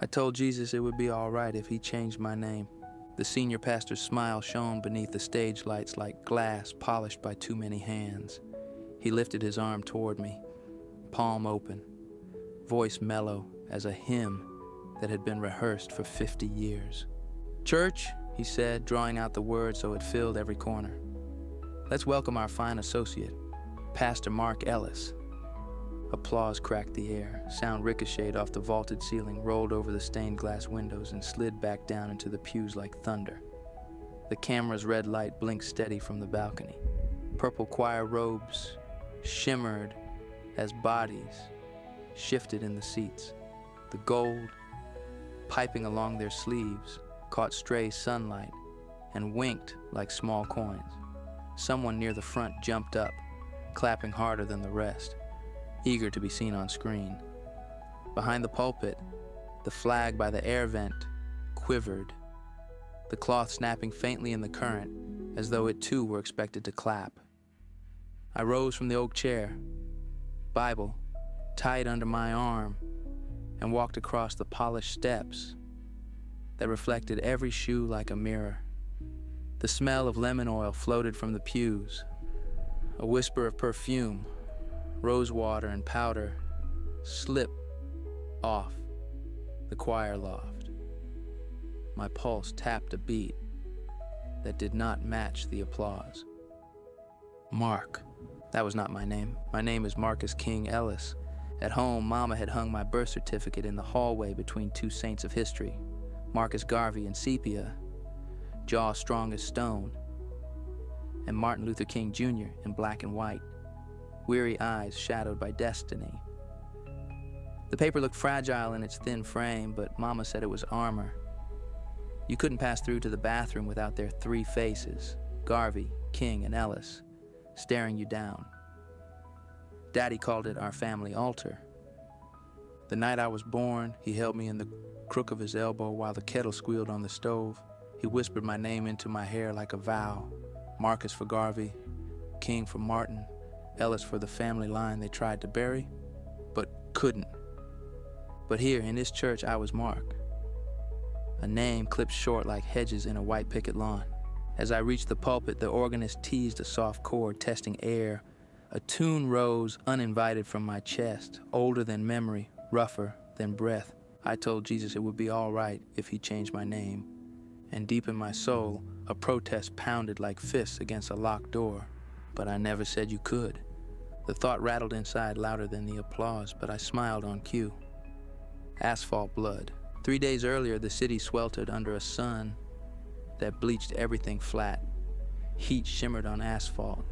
I told Jesus it would be all right if he changed my name. The senior pastor's smile shone beneath the stage lights like glass polished by too many hands. He lifted his arm toward me, palm open, voice mellow as a hymn that had been rehearsed for 50 years. "Church," he said, drawing out the word so it filled every corner. "Let's welcome our fine associate, Pastor Mark Ellis." Applause cracked the air. Sound ricocheted off the vaulted ceiling, rolled over the stained glass windows, and slid back down into the pews like thunder. The camera's red light blinked steady from the balcony. Purple choir robes shimmered as bodies shifted in the seats. The gold, piping along their sleeves, caught stray sunlight and winked like small coins. Someone near the front jumped up, clapping harder than the rest, eager to be seen on screen. Behind the pulpit, the flag by the air vent quivered, the cloth snapping faintly in the current as though it too were expected to clap. I rose from the oak chair, Bible tight under my arm, and walked across the polished steps that reflected every shoe like a mirror. The smell of lemon oil floated from the pews. A whisper of perfume, rose water and powder, slipped off the choir loft. My pulse tapped a beat that did not match the applause. Mark. That was not my name. My name is Marcus King Ellis. At home, Mama had hung my birth certificate in the hallway between two saints of history, Marcus Garvey in sepia, jaw strong as stone, and Martin Luther King Jr. in black and white, weary eyes shadowed by destiny. The paper looked fragile in its thin frame, but Mama said it was armor. You couldn't pass through to the bathroom without their three faces, Garvey, King, and Ellis, staring you down. Daddy called it our family altar. The night I was born, he held me in the crook of his elbow while the kettle squealed on the stove. He whispered my name into my hair like a vow. Marcus for Garvey, King for Martin, Ellis for the family line they tried to bury, but couldn't. But here in this church, I was Mark. A name clipped short like hedges in a white picket lawn. As I reached the pulpit, the organist teased a soft chord, testing air. A tune rose uninvited from my chest, older than memory, rougher than breath. I told Jesus it would be all right if he changed my name. And deep in my soul, a protest pounded like fists against a locked door. But I never said you could. The thought rattled inside louder than the applause, but I smiled on cue. Asphalt blood. 3 days earlier, the city sweltered under a sun that bleached everything flat. Heat shimmered on asphalt,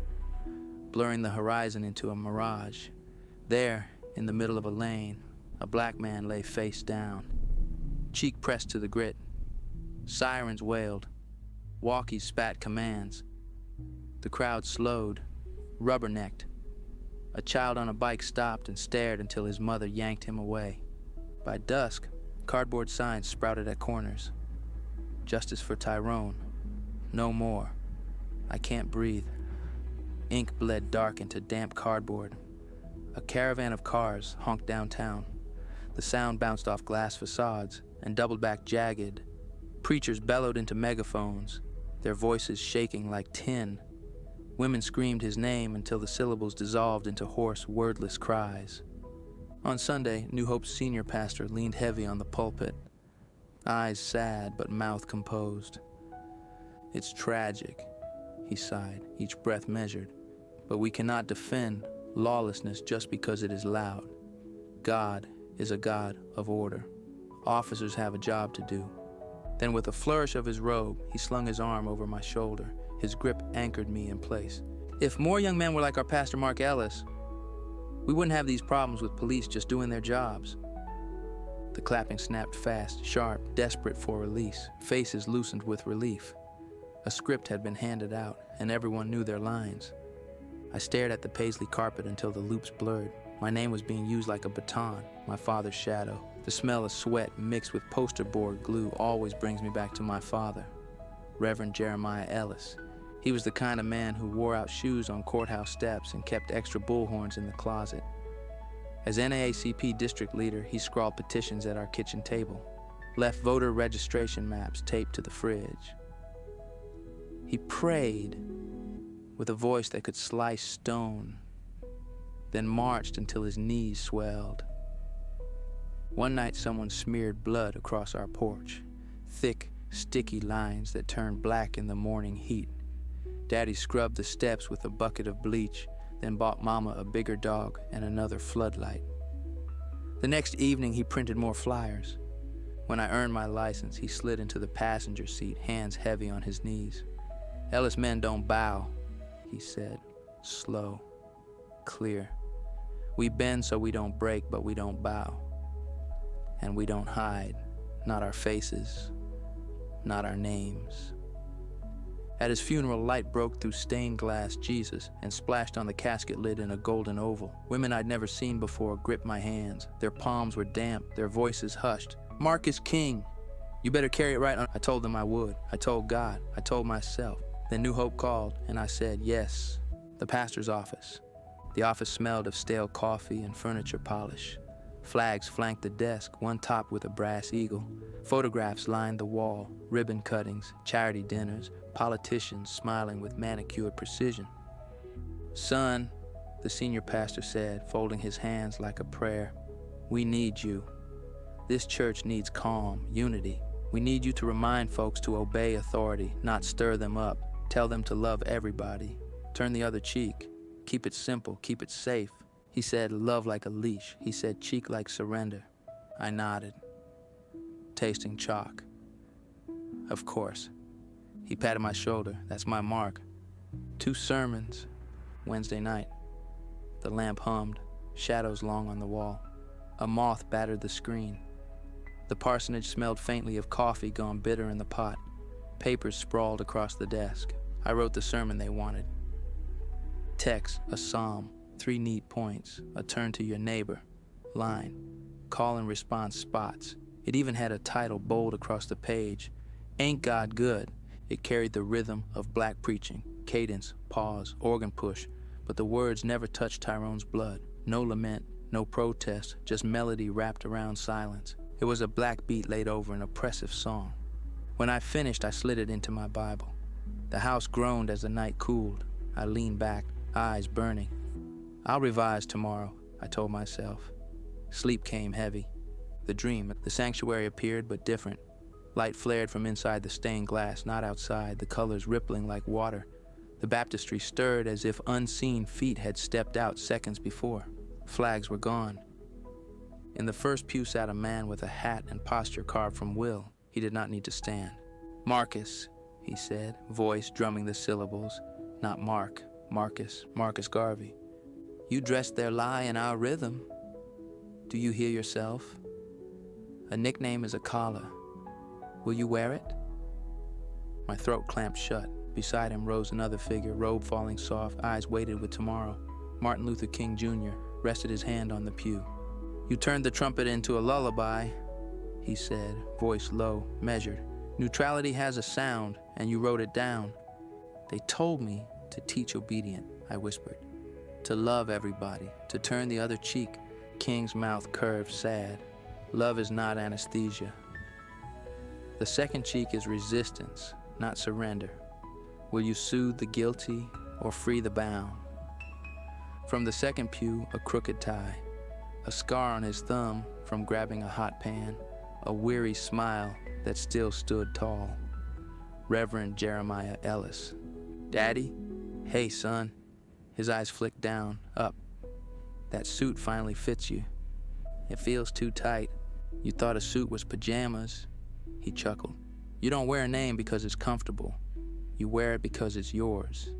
blurring the horizon into a mirage. There, in the middle of a lane, a black man lay face down, cheek pressed to the grit. Sirens wailed. Walkies spat commands. The crowd slowed, rubbernecked. A child on a bike stopped and stared until his mother yanked him away. By dusk, cardboard signs sprouted at corners. Justice for Tyrone. No more. I can't breathe. Ink bled dark into damp cardboard. A caravan of cars honked downtown. The sound bounced off glass facades and doubled back jagged. Preachers bellowed into megaphones, their voices shaking like tin. Women screamed his name until the syllables dissolved into hoarse, wordless cries. On Sunday, New Hope's senior pastor leaned heavy on the pulpit, eyes sad but mouth composed. "It's tragic," he sighed, each breath measured, "but we cannot defend lawlessness just because it is loud. God is a God of order. Officers have a job to do." Then with a flourish of his robe, he slung his arm over my shoulder. His grip anchored me in place. If more young men were like our Pastor Mark Ellis, we wouldn't have these problems with police just doing their jobs. The clapping snapped fast, sharp, desperate for release. Faces loosened with relief. A script had been handed out, and everyone knew their lines. I stared at the paisley carpet until the loops blurred. My name was being used like a baton, my father's shadow. The smell of sweat mixed with poster board glue always brings me back to my father, Reverend Jeremiah Ellis. He was the kind of man who wore out shoes on courthouse steps and kept extra bullhorns in the closet. As NAACP district leader, he scrawled petitions at our kitchen table. left voter registration maps taped to the fridge. He prayed with a voice that could slice stone, then marched until his knees swelled. One night someone smeared blood across our porch, thick, sticky lines that turned black in the morning heat. Daddy scrubbed the steps with a bucket of bleach, then bought Mama a bigger dog and another floodlight. The next evening, he printed more flyers. When I earned my license, he slid into the passenger seat, hands heavy on his knees. "Ellis men don't bow," he said, slow, clear. "We bend so we don't break, but we don't bow. And we don't hide, not our faces, not our names." At his funeral, light broke through stained glass Jesus and splashed on the casket lid in a golden oval. Women I'd never seen before gripped my hands. Their palms were damp, their voices hushed. "Marcus King, you better carry it right on." I told them I would. I told God. I told myself. Then New Hope called, and I said yes. The pastor's office. The office smelled of stale coffee and furniture polish. Flags flanked the desk, one topped with a brass eagle. Photographs lined the wall, ribbon cuttings, charity dinners, politicians smiling with manicured precision. "Son," the senior pastor said, folding his hands like a prayer, "we need you. This church needs calm, unity. We need you to remind folks to obey authority, not stir them up. Tell them to love everybody. Turn the other cheek. Keep it simple, keep it safe." He said, "Love like a leash." He said, "Cheek like surrender." I nodded, tasting chalk. Of course. He patted my shoulder. "That's my mark." 2 sermons, Wednesday night. The lamp hummed, shadows long on the wall. A moth battered the screen. The parsonage smelled faintly of coffee gone bitter in the pot. Papers sprawled across the desk. I wrote the sermon they wanted. Text, a psalm, 3 neat points, a turn to your neighbor, line, call and response spots. It even had a title bold across the page, "Ain't God Good?" It carried the rhythm of black preaching, cadence, pause, organ push, but the words never touched Tyrone's blood. No lament, no protest, just melody wrapped around silence. It was a black beat laid over an oppressive song. When I finished, I slid it into my Bible. The house groaned as the night cooled. I leaned back, eyes burning. "I'll revise tomorrow," I told myself. Sleep came heavy. The dream, the sanctuary appeared, but different. Light flared from inside the stained glass, not outside, the colors rippling like water. The baptistry stirred as if unseen feet had stepped out seconds before. Flags were gone. In the first pew sat a man with a hat and posture carved from will. He did not need to stand. "Marcus," he said, voice drumming the syllables. Not Mark, Marcus, Marcus Garvey. "You dressed their lie in our rhythm. Do you hear yourself? A nickname is a collar. Will you wear it?" My throat clamped shut. Beside him rose another figure, robe falling soft, eyes weighted with tomorrow. Martin Luther King Jr. rested his hand on the pew. "You turned the trumpet into a lullaby," he said, voice low, measured. "Neutrality has a sound, and you wrote it down." "They told me to teach obedient," I whispered. "To love everybody, to turn the other cheek." King's mouth curved sad. "Love is not anesthesia. The second cheek is resistance, not surrender. Will you soothe the guilty or free the bound?" From the second pew, a crooked tie, a scar on his thumb from grabbing a hot pan, a weary smile that still stood tall. Reverend Jeremiah Ellis. "Daddy?" "Hey, son." His eyes flicked down, up. "That suit finally fits you. It feels too tight. You thought a suit was pajamas." He chuckled. "You don't wear a name because it's comfortable. You wear it because it's yours."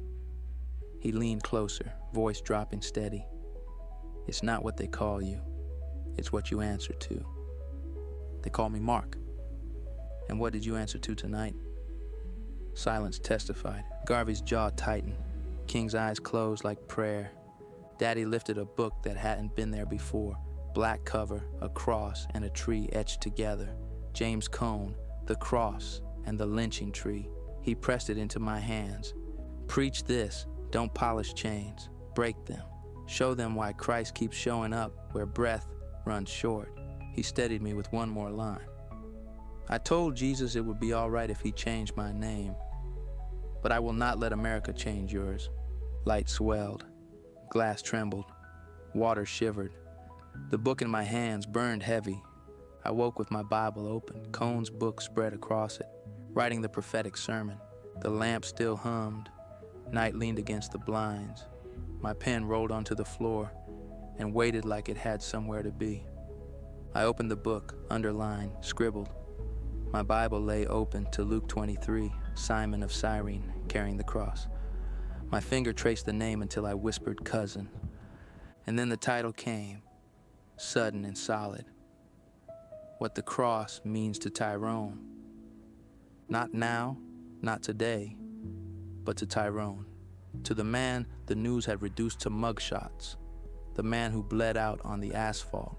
He leaned closer, voice dropping steady. "It's not what they call you. It's what you answer to." "They call me Mark." "And what did you answer to tonight?" Silence testified. Garvey's jaw tightened. King's eyes closed like prayer. Daddy lifted a book that hadn't been there before. Black cover, a cross, and a tree etched together. James Cone, the cross, and the lynching tree. He pressed it into my hands. "Preach this. Don't polish chains. Break them. Show them why Christ keeps showing up where breath runs short." He steadied me with one more line. I told Jesus it would be all right if he changed my name, but I will not let America change yours. Light swelled, glass trembled, water shivered. The book in my hands burned heavy. I woke with my Bible open, Cone's book spread across it, writing the prophetic sermon. The lamp still hummed. Night leaned against the blinds. My pen rolled onto the floor and waited like it had somewhere to be. I opened the book, underlined, scribbled. My Bible lay open to Luke 23, Simon of Cyrene carrying the cross. My finger traced the name until I whispered cousin. And then the title came, sudden and solid. What the cross means to Tyrone. Not now, not today, but to Tyrone. To the man the news had reduced to mugshots. The man who bled out on the asphalt.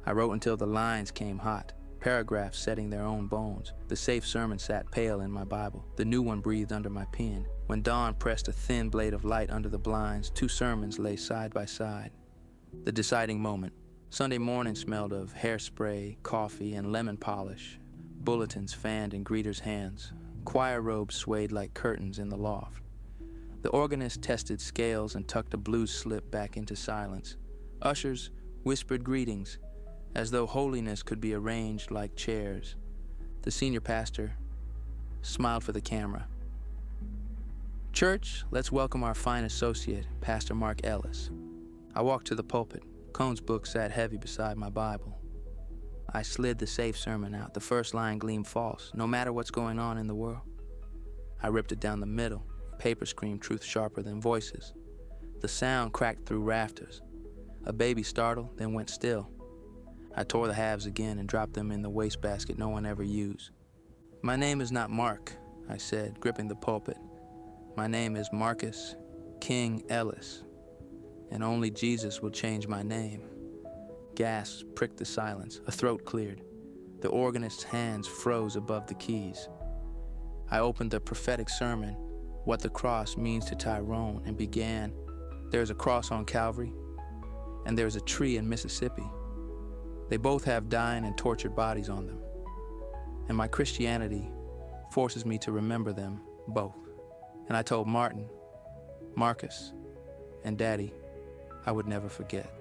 I wrote until the lines came hot. Paragraphs setting their own bones. The safe sermon sat pale in my Bible. The new one breathed under my pen. When dawn pressed a thin blade of light under the blinds, two sermons lay side by side. The deciding moment. Sunday morning smelled of hairspray, coffee, and lemon polish. Bulletins fanned in greeters' hands. Choir robes swayed like curtains in the loft. The organist tested scales and tucked a blues slip back into silence. Ushers whispered greetings, as though holiness could be arranged like chairs. The senior pastor smiled for the camera. Church, let's welcome our fine associate, Pastor Marcus Ellis. I walked to the pulpit. Cone's book sat heavy beside my Bible. I slid the safe sermon out. The first line gleamed false, no matter what's going on in the world. I ripped it down the middle. Paper screamed truth sharper than voices. The sound cracked through rafters. A baby startled, then went still. I tore the halves again and dropped them in the wastebasket no one ever used. My name is not Mark, I said, gripping the pulpit. My name is Marcus King Ellis, and only Jesus will change my name. Gasps pricked the silence. A throat cleared. The organist's hands froze above the keys. I opened the prophetic sermon, What the Cross Means to Tyrone, and began, There's a cross on Calvary, and there's a tree in Mississippi. They both have dying and tortured bodies on them. And my Christianity forces me to remember them both. And I told Martin, Marcus, and Daddy I would never forget.